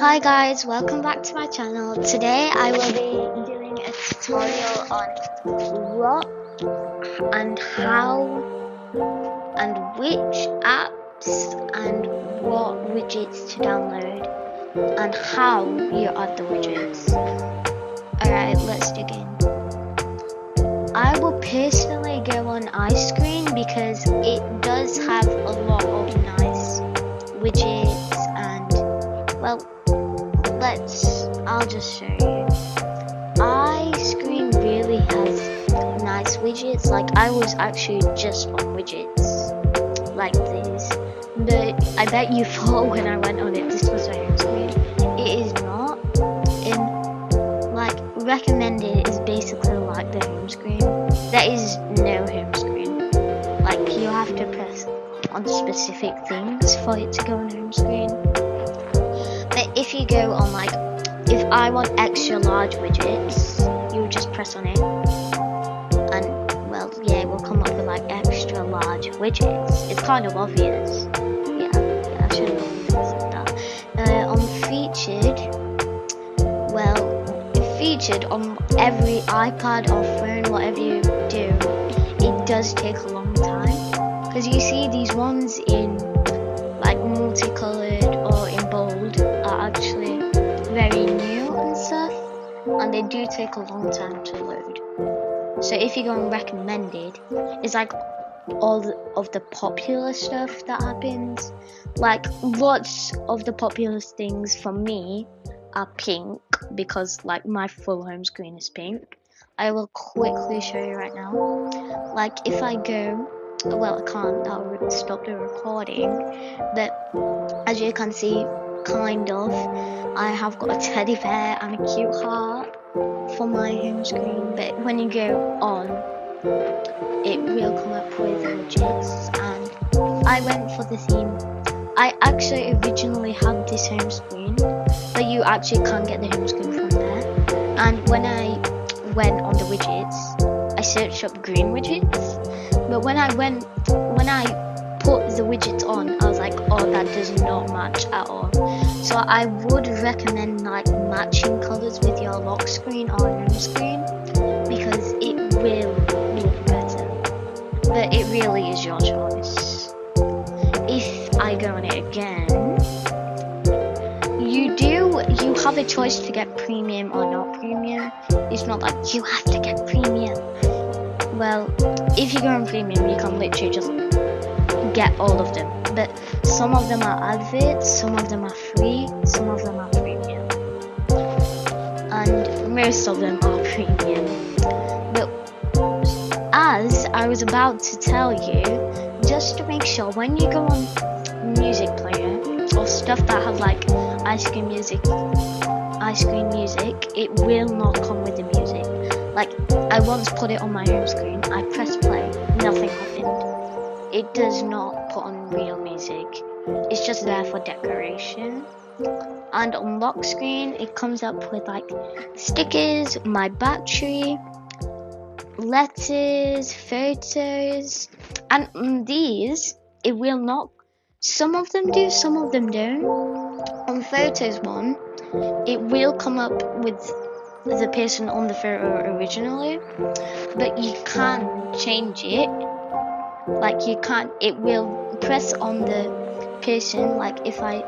Hi guys, welcome back to my channel. Today I will be doing a tutorial on what and how and which apps and what widgets to download and how you add the widgets. Alright, let's dig in. I will personally go on iScreen because it does have a lot of nice widgets and, well, I'll just show you. iScreen really has nice widgets. Like, I was actually just on widgets like this, but I bet you thought when I went on it this was a home screen. It is not. Like, recommended is basically like the home screen. There is no home screen. Like, you have to press on specific things for it to go on home screen. But if you go on, like, if I want extra large widgets, you just press on it and, well, yeah, it will come up with like extra large widgets. It's kind of obvious. Yeah, I shouldn't have said that. On featured, well, featured on every iPad or phone, whatever you do, it does take a long time, because you see these ones in like multicolored or in bold are actually very new and stuff, and they do take a long time to load. So if you go on recommended, it's like all of the popular stuff that happens. Like, lots of the popular things for me are pink, because like my full home screen is pink. I will quickly show you right now. Like, if I go, well, I can't, that would stop the recording, but as you can see, kind of, I have got a teddy bear and a cute heart for my home screen. But when you go on, it will come up with widgets, and I went for the theme. I actually originally had this home screen, but you actually can't get the home screen from there. And when I went on the widgets, I searched up green widgets, but when I put the widgets on, I was like, oh, that does not match at all. So I would recommend like matching colors with your lock screen or home screen, because it will look better. But it really is your choice. If I go on it again, you have a choice to get premium or not premium. It's not like you have to get premium. Well, if you go on premium, you can literally just get all of them, but some of them are adverts, some of them are free, some of them are premium, and most of them are premium. But as I was about to tell you, just to make sure, when you go on music player or stuff that have like iScreen music, it will not come with the music. Like, I once put it on my home screen, I pressed play, nothing happened. It does not put on real music. It's just there for decoration. And on lock screen, it comes up with like stickers, my battery, letters, photos, and these, it will not. Some of them do, some of them don't. On photos one, it will come up with the person on the photo originally, but you can change it. Like, you can't, it will press on the person, like if I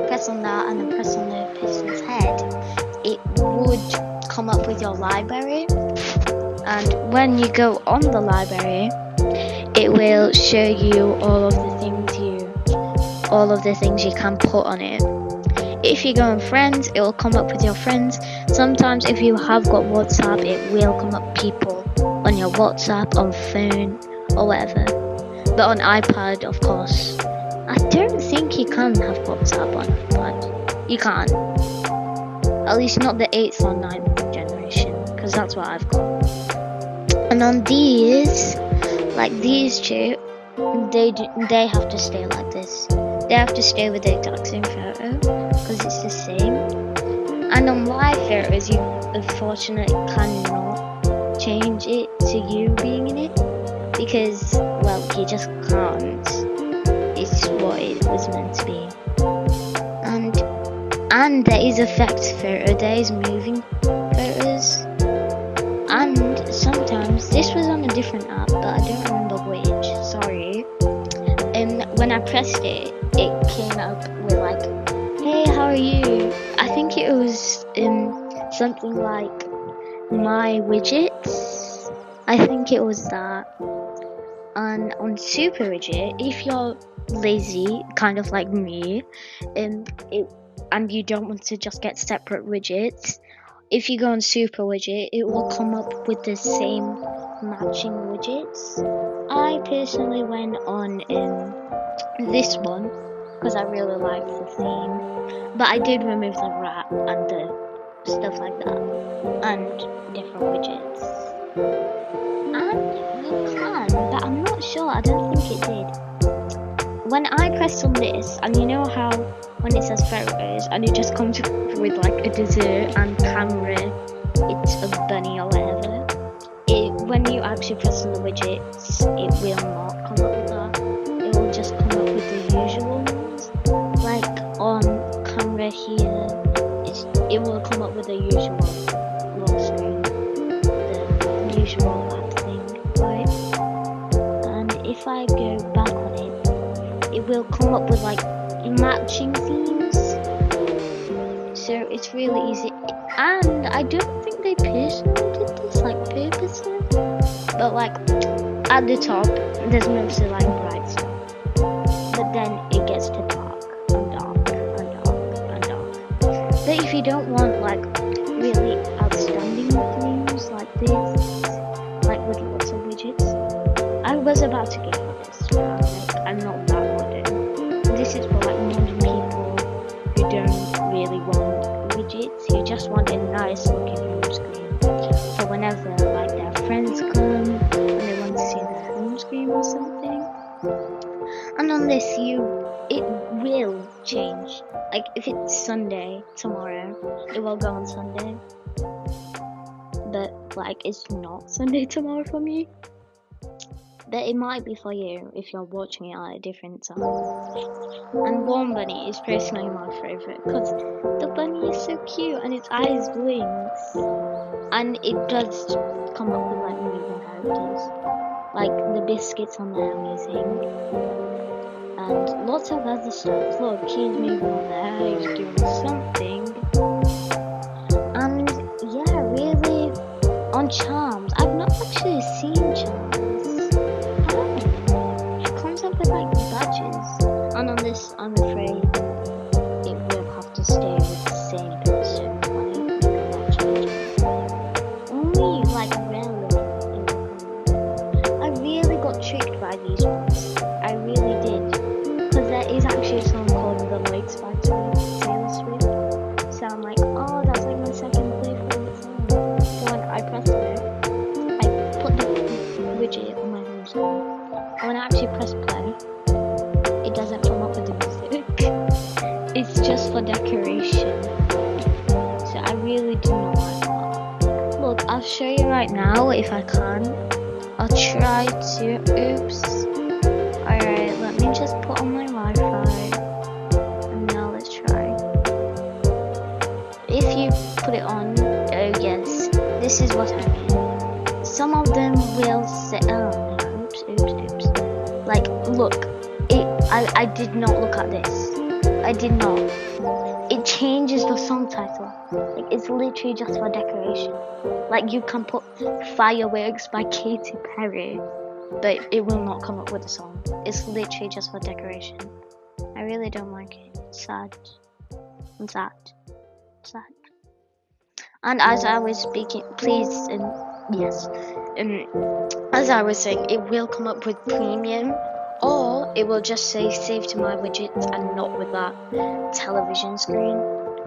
press on that and then press on the person's head, it would come up with your library, and when you go on the library, it will show you all of the things you can put on it. If you go on friends, it will come up with your friends. Sometimes if you have got WhatsApp, it will come up people on your WhatsApp, on phone, or whatever. But on iPad, of course, I don't think you can have WhatsApp on iPad. You can't. At least not the 8th or 9th generation, because that's what I've got. And on these, like these two, they have to stay like this. They have to stay with the exact same photo, because it's the same. And on my photos, you unfortunately cannot change it to you being in it, because, well, you just can't. It's what it was meant to be. And And there is effects photo, there is moving photos, and sometimes this was on a different app, but I don't remember which. Sorry. And when I pressed it, it came up with like, "Hey, how are you?" I think it was something like my widgets. I think it was that. And on Super Widget, if you're lazy, kind of like me, and you don't want to just get separate widgets, if you go on Super Widget, it will come up with the same matching widgets. I personally went on this one because I really liked the theme, but I did remove the rat and the stuff like that and different widgets. And you can, but I'm not sure, I don't think it did. When I pressed on this, and you know how when it says photos and it just comes with like a dessert and camera, it's a bunny or whatever, when you actually press on the widgets, it will not come up with that. It will just come up with the usual ones. Like on camera here, it will come up with the usual lock screen, the usual app thing, right? And if I go back on it will come up with like matching themes, so it's really easy. And I don't think they personally did this like purposely, but like at the top there's mostly like bright stuff, but then it gets to dark and dark and dark and dark. But if you don't want like really outstanding themes like this, like with lots of widgets, I was about to get for this, but I'm not that modern. This is for like modern people who don't really want widgets, who just want a nice looking home screen for whenever like their friends come and they want to see their home screen or something. And on this, it will change. Like if it's Sunday tomorrow, it will go on Sunday. But like it's not Sunday tomorrow for me. But it might be for you if you're watching it at a different time. And Warm Bunny is personally my favourite because the bunny is so cute and its eyes blinks. And it does come up with like moving characters. Like the biscuits on there are amazing. And lots of other stuff. Look, he's moving on there, he's doing something. And yeah, really, on Charms, I've not actually seen Charms. Like badges, and on this I'm afraid it will have to stay with the same person on it. You cannot change it. Only like rarely in the comments. I really got tricked by these ones. I really did, because there is actually a song called The Lakes by Taylor Swift. So I'm like, oh, that's like my second favorite song. So when I pressed it, I put the widget on my home screen. And when I actually press play, it doesn't come up with the music. It's just for decoration. So I really do not like that. Look, I'll show you right now if I can. I'll try to. Oops. Alright, let me just put on my Wi-Fi. And now let's try. If you put it on, oh yes, this is what I mean. Some of them will say, oh, oops. Like, look, I did not look at this. I did not. It changes the song title. Like, it's literally just for decoration. Like, you can put Fireworks by Katy Perry, but it will not come up with a song. It's literally just for decoration. I really don't like it. It's sad. I'm sad. Sad. And as I was speaking, please, yes, as I was saying, it will come up with premium, or it will just say save to my widgets and not with that television screen.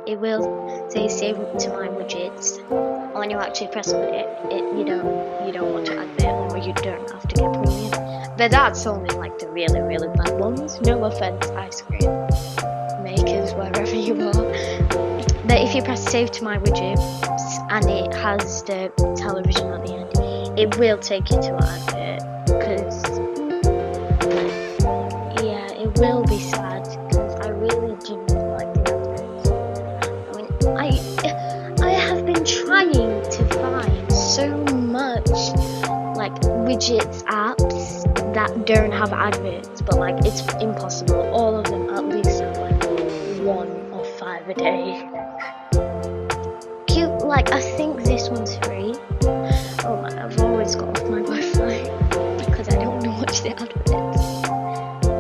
It will say save to my widgets. When you actually press on it, you don't want to add it, or you don't have to get premium. But that's only like the really, really bad ones. No offense, ice cream makers, wherever you are. But if you press save to my widgets and it has the television at the end, it will take you to an advert, because yeah, it will be sad, because I really do not like the adverts. so much like widgets apps that don't have adverts, but like it's impossible. All of them at least have like 1 or 5 a day. Cute, like I think this one's free. Oh man, I've always got off my Wi-Fi because I don't want to watch the adverts.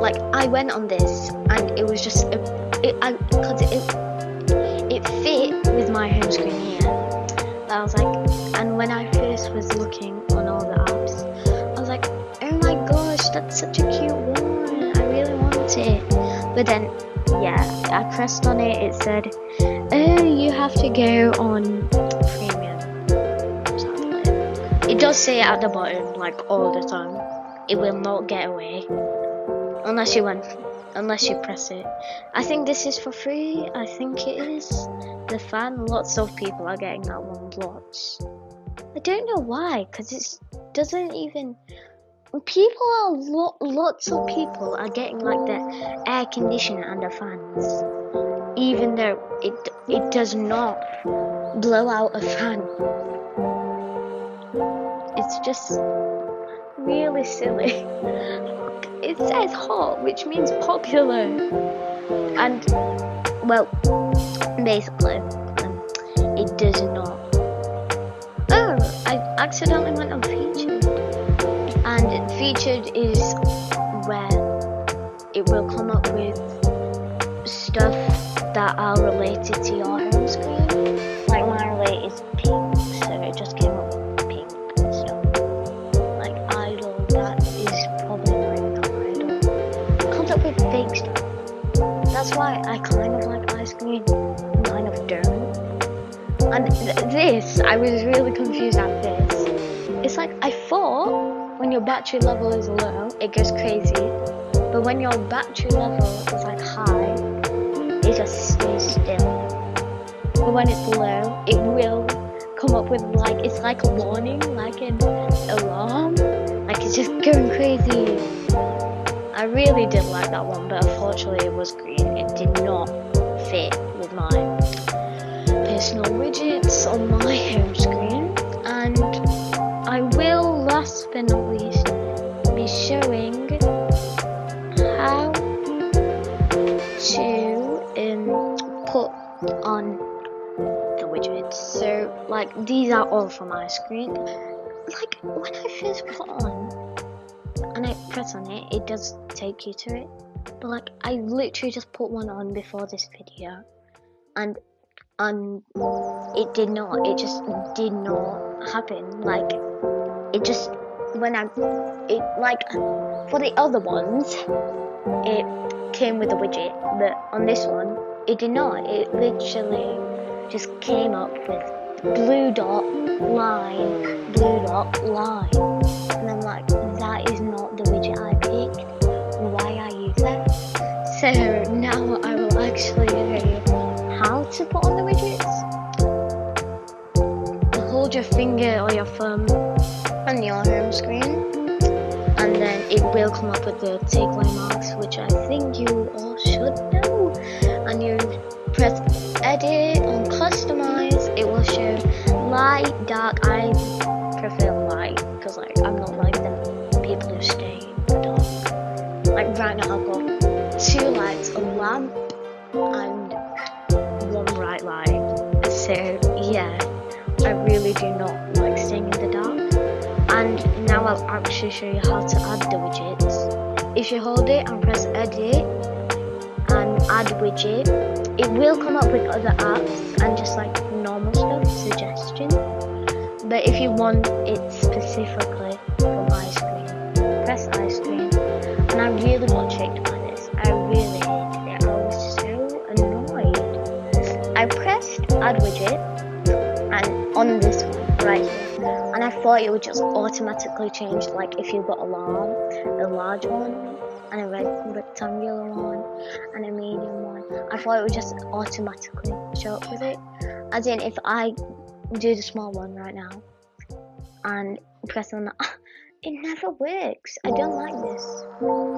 Like I went on this and it was just because it fit with my home screen here. I was like, and when I first was looking on all the apps, I was like, oh my gosh, that's such a cute one, I really want it. But then, yeah, I pressed on it, it said, oh, you have to go on premium. Sadly. It does say it at the bottom, like all the time. It will not get away unless you press it. I think this is for free. I think it is. The fan, lots of people are getting that one. Lots. I don't know why, because it doesn't even. Lots of people are getting like the air conditioner and the fans, even though it does not blow out a fan. It's just really silly. It says hot, which means popular, and well, basically, it does not. Oh, I accidentally went on featured, and featured is where it will come up with stuff that are related to your home screen. Like my relate is pink, so it just came up with pink stuff. Like idol, that is probably not even an idol. It comes up with fake stuff. That's why I kind of like ice cream, kind of don't. And this, I was really confused at this. It's like, I thought when your battery level is low, it goes crazy. But when your battery level is like high, it just stays still. But when it's low, it will come up with like, it's like a warning, like an alarm. Like it's just going crazy. I really did like that one, but unfortunately it was green. It did not fit with my personal widgets on my home screen. And I will, last but not least, be showing how to put on the widgets. So like these are all for my screen. Like when I first put on and I press on it, it does take you to it, but like I literally just put one on before this video, and it did not, it just did not happen. Like it just, when like for the other ones it came with a widget, but on this one it did not. It literally just came up with blue dot line, and I'm like, that is not the widget I picked. Why I use that? So now I will actually show you how to put on the widgets. Hold your finger or your thumb on your home screen, and then it will come up with the takeaway marks, which I think you all should know. And you press edit on customize. It will show light, dark. I prefer light because like I'm not like the people who stay in the dark. Like right now I've got 2 lights, a lamp and 1 bright light. So yeah, I really do not like staying in the dark. And now I'll actually show you how to add the widgets. If you hold it and press edit and add widget, it will come up with other apps and just like normal stuff, suggestion. But if you want it specifically from ice cream, press ice cream. And I really got tricked by this. I really hated it. I was so annoyed. I pressed add widget and on this one right here, and I thought it would just automatically change, like if you got a large one and a rectangular one and a medium one. I thought it would just automatically show up with it. As in, if I do the small one right now and press on that, it never works. I don't like this.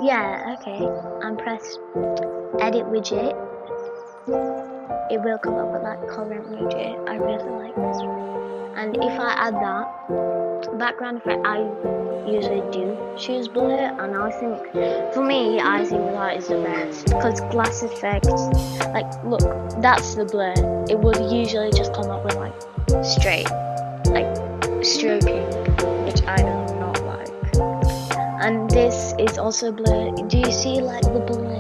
Yeah, okay. And press edit widget. it will come up with like current widget. I really like this one. And if I add that background effect, I usually do choose blur, and I think for me, I think that is the best because glass effect, like look, that's the blur. It would usually just come up with like straight, like stroking, which I do not like. And this is also blur. Do you see like the blur?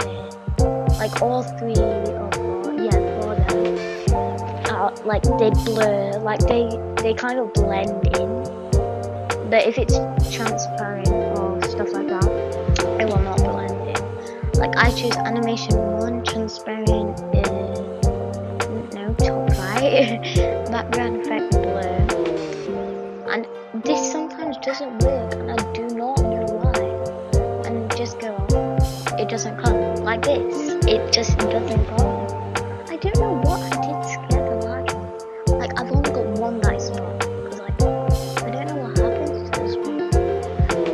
Like all three of four, yeah, four of them, like they blur, like they kind of blend in. But if it's transparent or stuff like that, it will not blend in. Like I choose animation 1, transparent, no, top right, background effect blur. And this sometimes doesn't work, and I do not know why. And just go off, it doesn't come. Like this, it just doesn't come. I don't know what I did to get the large one. Like I've only got one that is small. I don't know what happens to this one.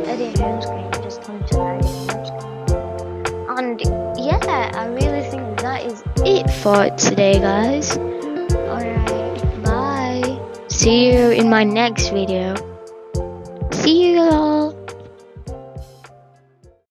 Edit home screen, just come to edit home screen. And yeah, I really think that is it for today, guys. Alright, bye. See you in my next video. See you all.